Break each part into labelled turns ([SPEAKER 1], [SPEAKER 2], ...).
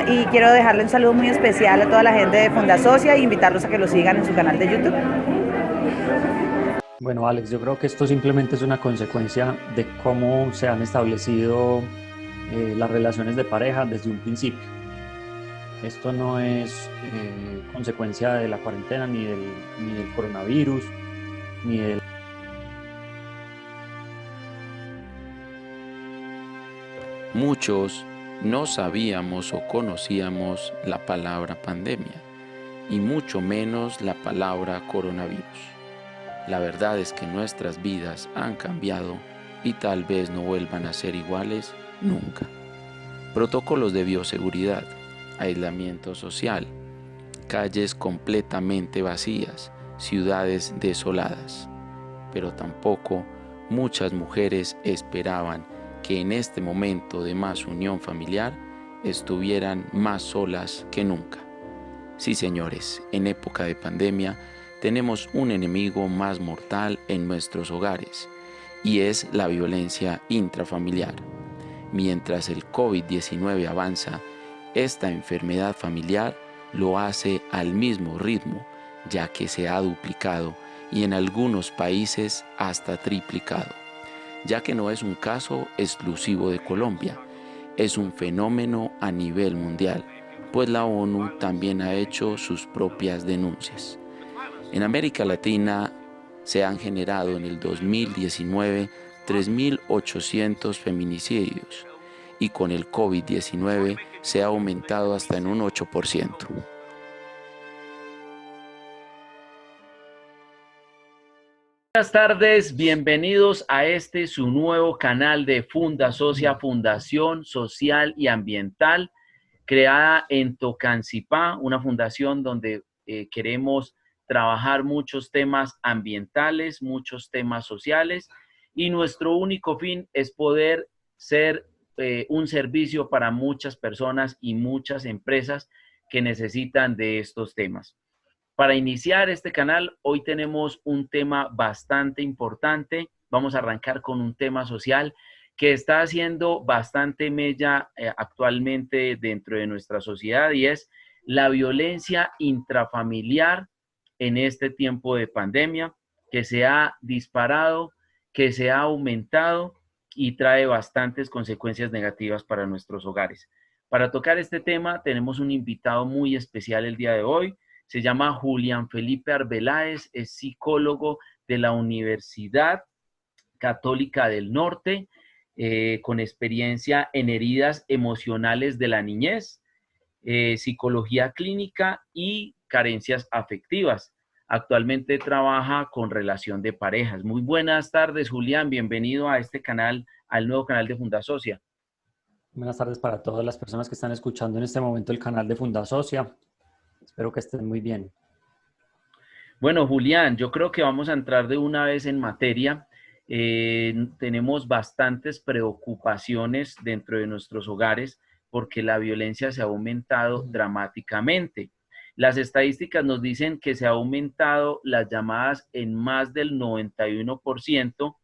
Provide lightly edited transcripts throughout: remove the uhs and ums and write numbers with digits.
[SPEAKER 1] Y quiero dejarle un saludo muy especial a toda la gente de Fundasocia e invitarlos a que lo sigan en su canal de YouTube.
[SPEAKER 2] Bueno, Alex, yo creo que esto simplemente es una consecuencia de cómo se han establecido las relaciones de pareja desde un principio. Esto no es consecuencia de la cuarentena, ni del coronavirus, ni del...
[SPEAKER 3] Muchos no sabíamos o conocíamos la palabra pandemia y mucho menos la palabra coronavirus. La verdad es que nuestras vidas han cambiado y tal vez no vuelvan a ser iguales nunca. Protocolos de bioseguridad, aislamiento social, calles completamente vacías, ciudades desoladas. Pero tampoco muchas mujeres esperaban que en este momento de más unión familiar estuvieran más solas que nunca. Sí, señores, en época de pandemia tenemos un enemigo más mortal en nuestros hogares y es la violencia intrafamiliar. Mientras el COVID-19 avanza, esta enfermedad familiar lo hace al mismo ritmo, ya que se ha duplicado y en algunos países hasta triplicado, ya que no es un caso exclusivo de Colombia, es un fenómeno a nivel mundial, pues la ONU también ha hecho sus propias denuncias. En América Latina se han generado en el 2019 3.800 feminicidios y con el COVID-19 se ha aumentado hasta en un 8%.
[SPEAKER 4] Buenas tardes, bienvenidos a este su nuevo canal de Fundasocia, Fundación Social y Ambiental, creada en Tocancipá, una fundación donde queremos trabajar muchos temas ambientales, muchos temas sociales, y nuestro único fin es poder ser un servicio para muchas personas y muchas empresas que necesitan de estos temas. Para iniciar este canal, hoy tenemos un tema bastante importante. Vamos a arrancar con un tema social que está haciendo bastante mella actualmente dentro de nuestra sociedad, y es la violencia intrafamiliar en este tiempo de pandemia, que se ha disparado, que se ha aumentado y trae bastantes consecuencias negativas para nuestros hogares. Para tocar este tema tenemos un invitado muy especial el día de hoy. Se llama Julián Felipe Arbeláez, es psicólogo de la Universidad Católica del Norte, con experiencia en heridas emocionales de la niñez, psicología clínica y carencias afectivas. Actualmente trabaja con relación de parejas. Muy buenas tardes, Julián. Bienvenido a este canal, al nuevo canal de Fundasocia.
[SPEAKER 2] Buenas tardes para todas las personas que están escuchando en este momento el canal de Fundasocia. Espero que estén muy bien.
[SPEAKER 4] Bueno, Julián, yo creo que vamos a entrar de una vez en materia. Tenemos bastantes preocupaciones dentro de nuestros hogares porque la violencia se ha aumentado dramáticamente. Las estadísticas nos dicen que se ha aumentado las llamadas en más del 91%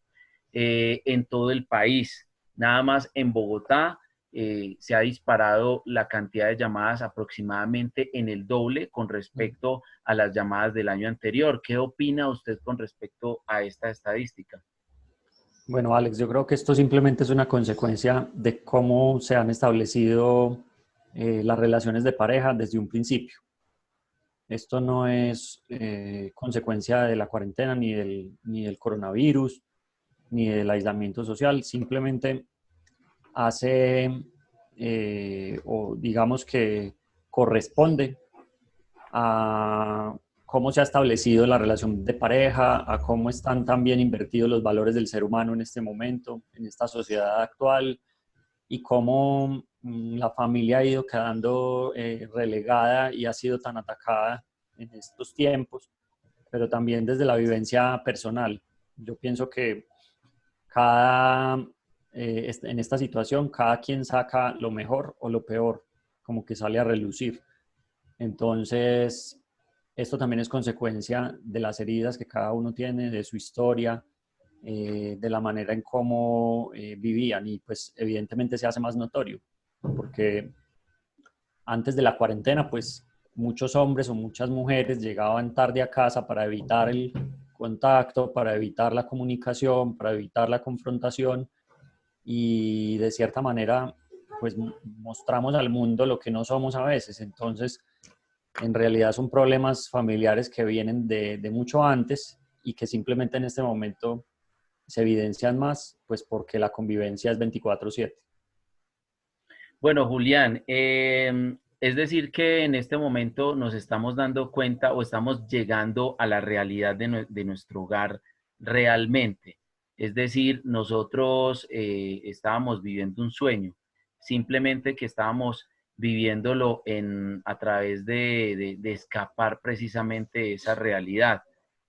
[SPEAKER 4] en todo el país. Nada más en Bogotá se ha disparado la cantidad de llamadas aproximadamente en el doble con respecto a las llamadas del año anterior. ¿Qué opina usted con respecto a esta estadística?
[SPEAKER 2] Bueno, Alex, yo creo que esto simplemente es una consecuencia de cómo se han establecido las relaciones de pareja desde un principio. Esto no es consecuencia de la cuarentena, ni del coronavirus, ni del aislamiento social. Simplemente hace, o digamos que corresponde a cómo se ha establecido la relación de pareja, a cómo están también invertidos los valores del ser humano en este momento, en esta sociedad actual, y cómo la familia ha ido quedando relegada y ha sido tan atacada en estos tiempos, pero también desde la vivencia personal. Yo pienso que cada, en esta situación, cada quien saca lo mejor o lo peor, como que sale a relucir. Entonces, esto también es consecuencia de las heridas que cada uno tiene, de su historia, de la manera en cómo vivían, y pues evidentemente se hace más notorio porque antes de la cuarentena, pues muchos hombres o muchas mujeres llegaban tarde a casa para evitar el contacto, para evitar la comunicación, para evitar la confrontación y de cierta manera pues mostramos al mundo lo que no somos a veces. Entonces, en realidad son problemas familiares que vienen de mucho antes y que simplemente en este momento se evidencian más, pues porque la convivencia es 24/7.
[SPEAKER 4] Bueno, Julián, es decir que en este momento nos estamos dando cuenta o estamos llegando a la realidad de nuestro hogar realmente. Es decir, nosotros estábamos viviendo un sueño, simplemente que estábamos viviéndolo a través de escapar precisamente de esa realidad,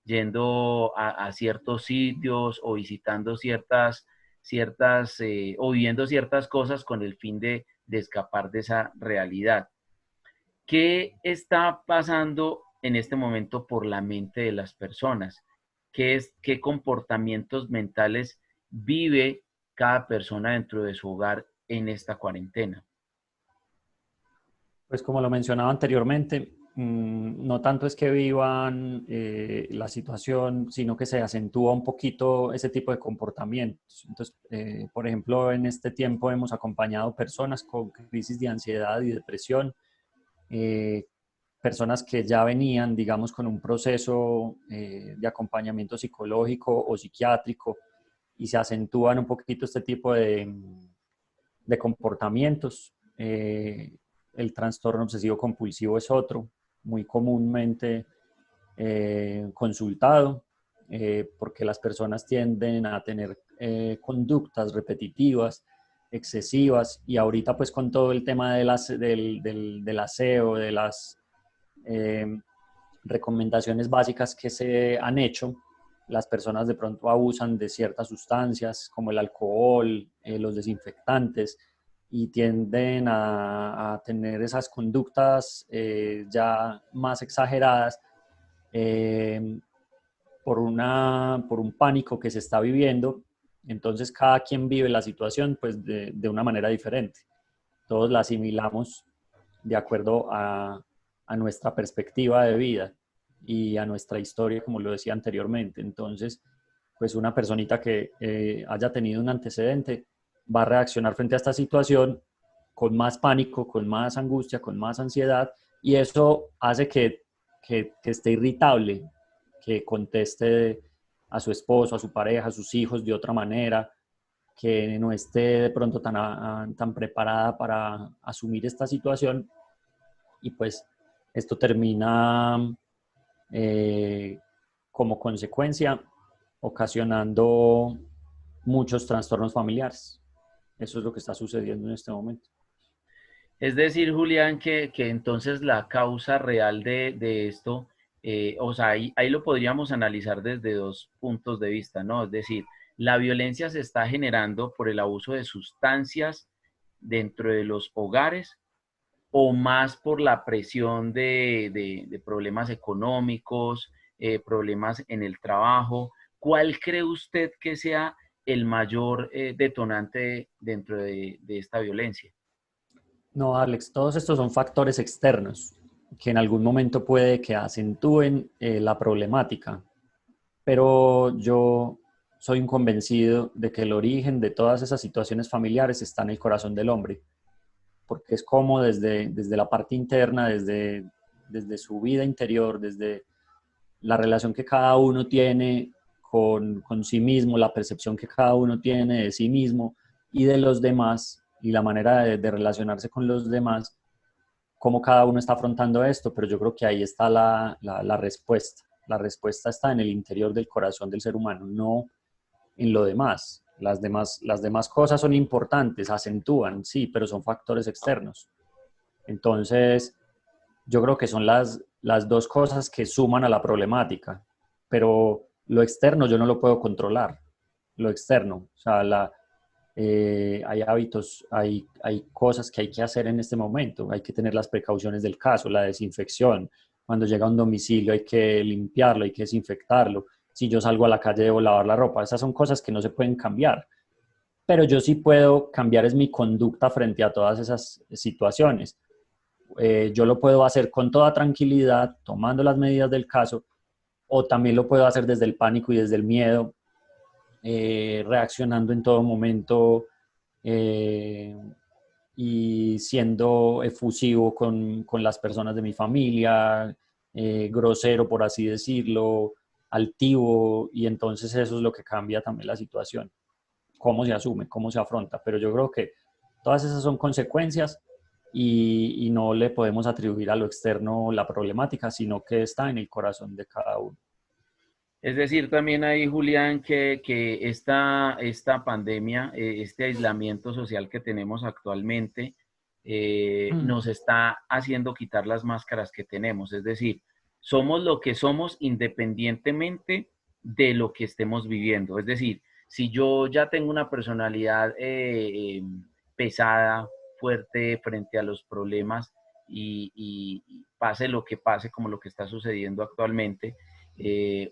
[SPEAKER 4] yendo a ciertos sitios o visitando o viviendo ciertas cosas con el fin de escapar de esa realidad. ¿Qué está pasando en este momento por la mente de las personas? ¿Qué comportamientos mentales vive cada persona dentro de su hogar en esta cuarentena?
[SPEAKER 2] Pues como lo mencionaba anteriormente, no tanto es que vivan la situación, sino que se acentúa un poquito ese tipo de comportamientos. Entonces, por ejemplo, en este tiempo hemos acompañado personas con crisis de ansiedad y depresión, eh, personas que ya venían, digamos, con un proceso de acompañamiento psicológico o psiquiátrico y se acentúan un poquito este tipo de comportamientos. El trastorno obsesivo compulsivo es otro, muy comúnmente consultado, porque las personas tienden a tener conductas repetitivas, excesivas, y ahorita pues con todo el tema del aseo, de las eh, recomendaciones básicas que se han hecho, las personas de pronto abusan de ciertas sustancias como el alcohol, los desinfectantes, y tienden a tener esas conductas ya más exageradas por un pánico que se está viviendo. Entonces cada quien vive la situación pues de una manera diferente. Todos la asimilamos de acuerdo a nuestra perspectiva de vida y a nuestra historia, como lo decía anteriormente. Entonces, pues una personita que haya tenido un antecedente va a reaccionar frente a esta situación con más pánico, con más angustia, con más ansiedad, y eso hace que esté irritable, que conteste a su esposo, a su pareja, a sus hijos de otra manera, que no esté de pronto tan preparada para asumir esta situación, y pues esto termina como consecuencia ocasionando muchos trastornos familiares. Eso es lo que está sucediendo en este momento.
[SPEAKER 4] Es decir, Julián, que entonces la causa real de esto, o sea, ahí lo podríamos analizar desde dos puntos de vista, ¿no? Es decir, la violencia se está generando por el abuso de sustancias dentro de los hogares o más por la presión de problemas económicos, problemas en el trabajo. ¿Cuál cree usted que sea el mayor detonante dentro de esta violencia?
[SPEAKER 2] No, Alex, todos estos son factores externos que en algún momento puede que acentúen la problemática, pero yo soy un convencido de que el origen de todas esas situaciones familiares está en el corazón del hombre, porque es como desde la parte interna, desde su vida interior, desde la relación que cada uno tiene con sí mismo, la percepción que cada uno tiene de sí mismo y de los demás, y la manera de relacionarse con los demás, cómo cada uno está afrontando esto, pero yo creo que ahí está la respuesta. La respuesta está en el interior del corazón del ser humano, no en lo demás. Las demás cosas son importantes, acentúan, sí, pero son factores externos. Entonces, yo creo que son las dos cosas que suman a la problemática, pero lo externo yo no lo puedo controlar, lo externo, o sea, hay hábitos, hay cosas que hay que hacer en este momento, hay que tener las precauciones del caso, la desinfección, cuando llega a un domicilio hay que limpiarlo, hay que desinfectarlo, si yo salgo a la calle debo lavar la ropa, esas son cosas que no se pueden cambiar, pero yo sí puedo cambiar es mi conducta frente a todas esas situaciones. yo lo puedo hacer con toda tranquilidad, tomando las medidas del caso, o también lo puedo hacer desde el pánico y desde el miedo, reaccionando en todo momento y siendo efusivo con las personas de mi familia, grosero, por así decirlo, altivo, y entonces eso es lo que cambia también la situación, cómo se asume, cómo se afronta. Pero yo creo que todas esas son consecuencias y no le podemos atribuir a lo externo la problemática, sino que está en el corazón de cada uno.
[SPEAKER 4] Es decir, también ahí, Julián, que esta pandemia, este aislamiento social que tenemos actualmente, nos está haciendo quitar las máscaras que tenemos. Es decir, somos lo que somos independientemente de lo que estemos viviendo. Es decir, si yo ya tengo una personalidad pesada, fuerte frente a los problemas y pase lo que pase, como lo que está sucediendo actualmente,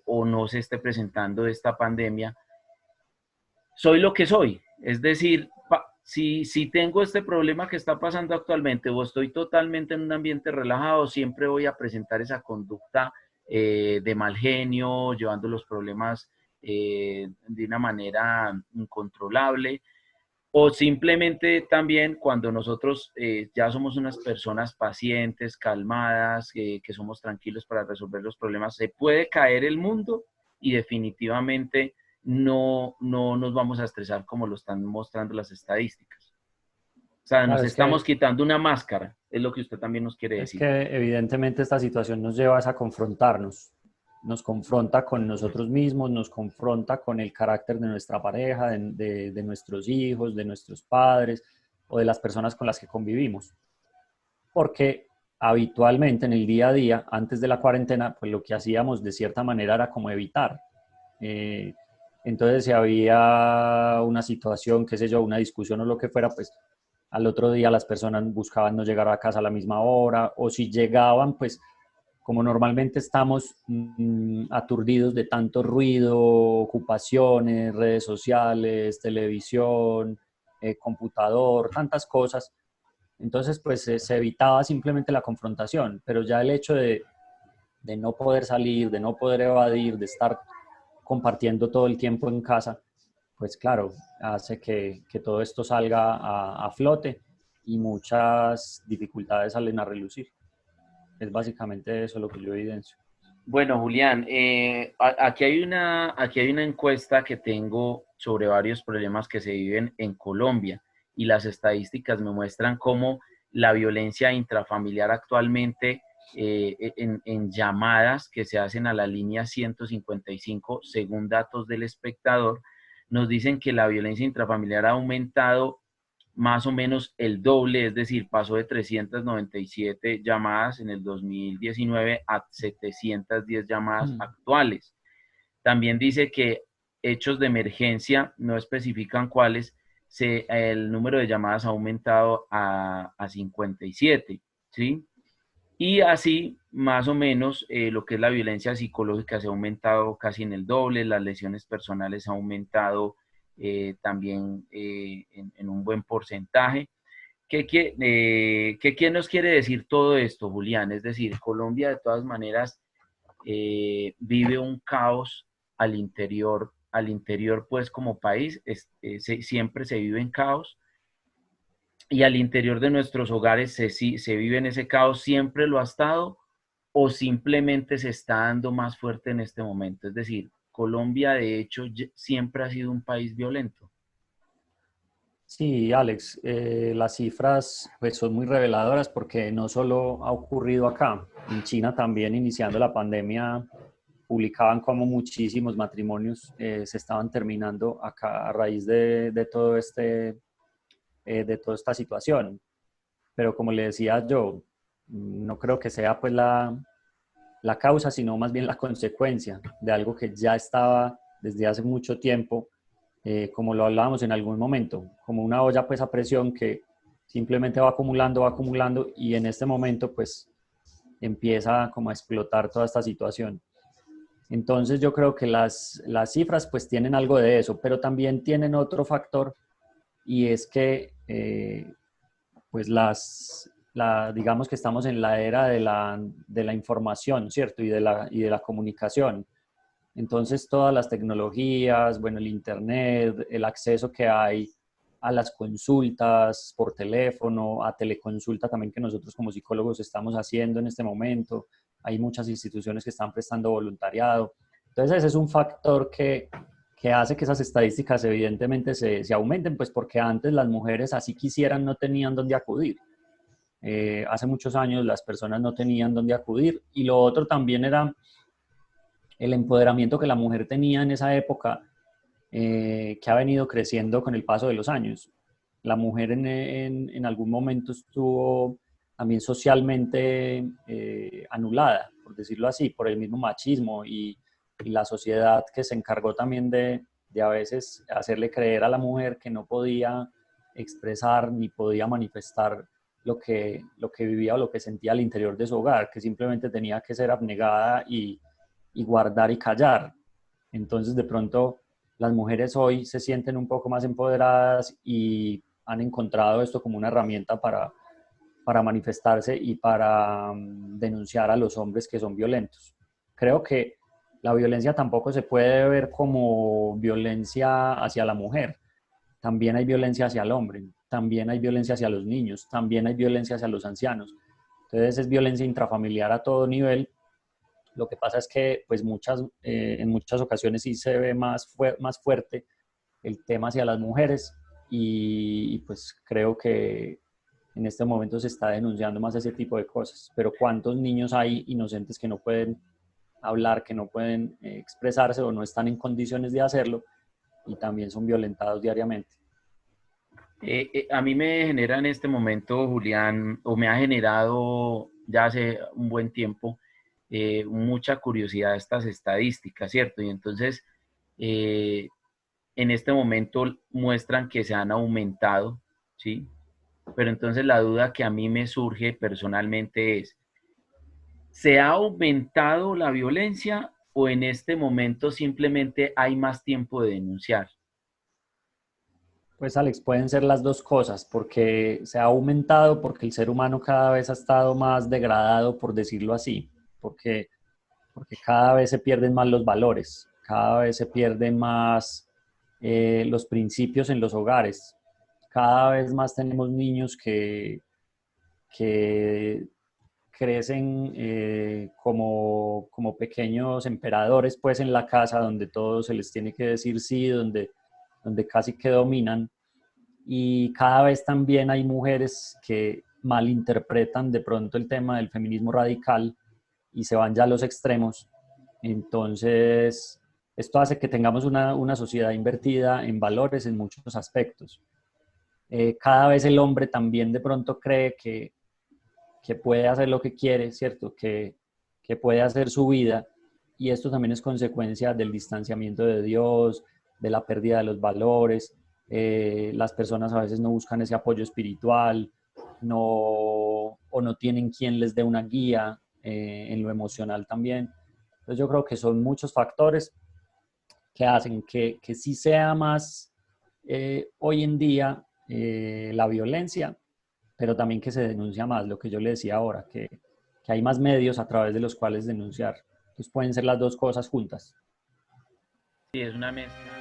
[SPEAKER 4] o no se esté presentando esta pandemia, soy lo que soy. Es decir, si tengo este problema que está pasando actualmente o estoy totalmente en un ambiente relajado, siempre voy a presentar esa conducta de mal genio, llevando los problemas de una manera incontrolable. O simplemente también cuando nosotros ya somos unas personas pacientes, calmadas, que somos tranquilos para resolver los problemas, se puede caer el mundo y definitivamente no nos vamos a estresar como lo están mostrando las estadísticas. O sea,
[SPEAKER 2] Claro,
[SPEAKER 4] nos estamos quitando una máscara, es lo que usted también nos quiere
[SPEAKER 2] es
[SPEAKER 4] decir.
[SPEAKER 2] que evidentemente esta situación nos lleva a confrontarnos, nos confronta con nosotros mismos, nos confronta con el carácter de nuestra pareja, de nuestros hijos, de nuestros padres o de las personas con las que convivimos. Porque habitualmente en el día a día, antes de la cuarentena, pues lo que hacíamos de cierta manera era como evitar. Entonces, si había una situación, qué sé yo, una discusión o lo que fuera, pues al otro día las personas buscaban no llegar a casa a la misma hora, o si llegaban, pues como normalmente estamos aturdidos de tanto ruido, ocupaciones, redes sociales, televisión, computador, tantas cosas, entonces pues se evitaba simplemente la confrontación, pero ya el hecho de no poder salir, de no poder evadir, de estar compartiendo todo el tiempo en casa, pues claro, hace que todo esto salga a flote y muchas dificultades salen a relucir. Es básicamente eso lo que yo evidencio.
[SPEAKER 4] Bueno, Julián, aquí hay una encuesta que tengo sobre varios problemas que se viven en Colombia y las estadísticas me muestran cómo la violencia intrafamiliar actualmente en llamadas que se hacen a la línea 155, según datos del Espectador, nos dicen que la violencia intrafamiliar ha aumentado más o menos el doble, es decir, pasó de 397 llamadas en el 2019 a 710 llamadas actuales. También dice que hechos de emergencia, no especifican cuáles, el número de llamadas ha aumentado a 57, ¿sí? Y así, más o menos, lo que es la violencia psicológica se ha aumentado casi en el doble, las lesiones personales han aumentado también en un buen porcentaje. ¿Qué nos quiere decir todo esto, Julián? Es decir, Colombia de todas maneras vive un caos al interior pues como país, siempre se vive en caos. Y al interior de nuestros hogares se vive en ese caos, siempre lo ha estado o simplemente se está dando más fuerte en este momento. Es decir, Colombia de hecho siempre ha sido un país violento.
[SPEAKER 2] Sí, Alex, las cifras pues, son muy reveladoras porque no solo ha ocurrido acá, en China también iniciando la pandemia publicaban como muchísimos matrimonios se estaban terminando acá a raíz de todo de toda esta situación. Pero como le decía yo, no creo que sea pues la causa, sino más bien la consecuencia de algo que ya estaba desde hace mucho tiempo, como lo hablábamos en algún momento, como una olla pues a presión que simplemente va acumulando y en este momento pues empieza como a explotar toda esta situación. Entonces yo creo que las cifras pues tienen algo de eso, pero también tienen otro factor y es que pues digamos que estamos en la era de la información, ¿cierto? Y de la comunicación. Entonces, todas las tecnologías, bueno, el internet, el acceso que hay a las consultas por teléfono, a teleconsulta también que nosotros como psicólogos estamos haciendo en este momento. Hay muchas instituciones que están prestando voluntariado. Entonces, ese es un factor que hace que esas estadísticas evidentemente se aumenten, pues porque antes las mujeres, así quisieran, no tenían dónde acudir. Hace muchos años las personas no tenían dónde acudir, y lo otro también era el empoderamiento que la mujer tenía en esa época, que ha venido creciendo con el paso de los años. La mujer en algún momento estuvo también socialmente anulada, por decirlo así, por el mismo machismo y la sociedad que se encargó también de a veces hacerle creer a la mujer que no podía expresar ni podía manifestar lo que vivía o lo que sentía al interior de su hogar, que simplemente tenía que ser abnegada y guardar y callar. Entonces, de pronto, las mujeres hoy se sienten un poco más empoderadas y han encontrado esto como una herramienta para manifestarse y para denunciar a los hombres que son violentos. Creo que la violencia tampoco se puede ver como violencia hacia la mujer. También hay violencia hacia el hombre, también hay violencia hacia los niños, también hay violencia hacia los ancianos. Entonces es violencia intrafamiliar a todo nivel. Lo que pasa es que pues en muchas ocasiones sí se ve más fuerte el tema hacia las mujeres y pues creo que en este momento se está denunciando más ese tipo de cosas. Pero ¿cuántos niños hay inocentes que no pueden hablar, que no pueden expresarse o no están en condiciones de hacerlo y también son violentados diariamente?
[SPEAKER 4] A mí me genera en este momento, Julián, o me ha generado ya hace un buen tiempo, mucha curiosidad estas estadísticas, ¿cierto? Y entonces, en este momento muestran que se han aumentado, ¿sí? Pero entonces la duda que a mí me surge personalmente es, ¿se ha aumentado la violencia o en este momento simplemente hay más tiempo de denunciar?
[SPEAKER 2] Pues Alex, pueden ser las dos cosas, porque se ha aumentado, porque el ser humano cada vez ha estado más degradado, por decirlo así, porque cada vez se pierden más los valores, cada vez se pierden más los principios en los hogares, cada vez más tenemos niños que crecen como pequeños emperadores pues en la casa, donde todo se les tiene que decir sí, donde casi que dominan, y cada vez también hay mujeres que malinterpretan de pronto el tema del feminismo radical y se van ya a los extremos. Entonces, esto hace que tengamos una sociedad invertida en valores en muchos aspectos. Cada vez el hombre también de pronto cree que puede hacer lo que quiere, ¿cierto? Que puede hacer su vida, y esto también es consecuencia del distanciamiento de Dios, de la pérdida de los valores. Las personas a veces no buscan ese apoyo espiritual, o no tienen quien les dé una guía en lo emocional también. Entonces yo creo que son muchos factores que hacen que sí sea más hoy en día la violencia, pero también que se denuncia más, lo que yo le decía ahora, que hay más medios a través de los cuales denunciar. Entonces pueden ser las dos cosas juntas.
[SPEAKER 4] Sí, es una mezcla.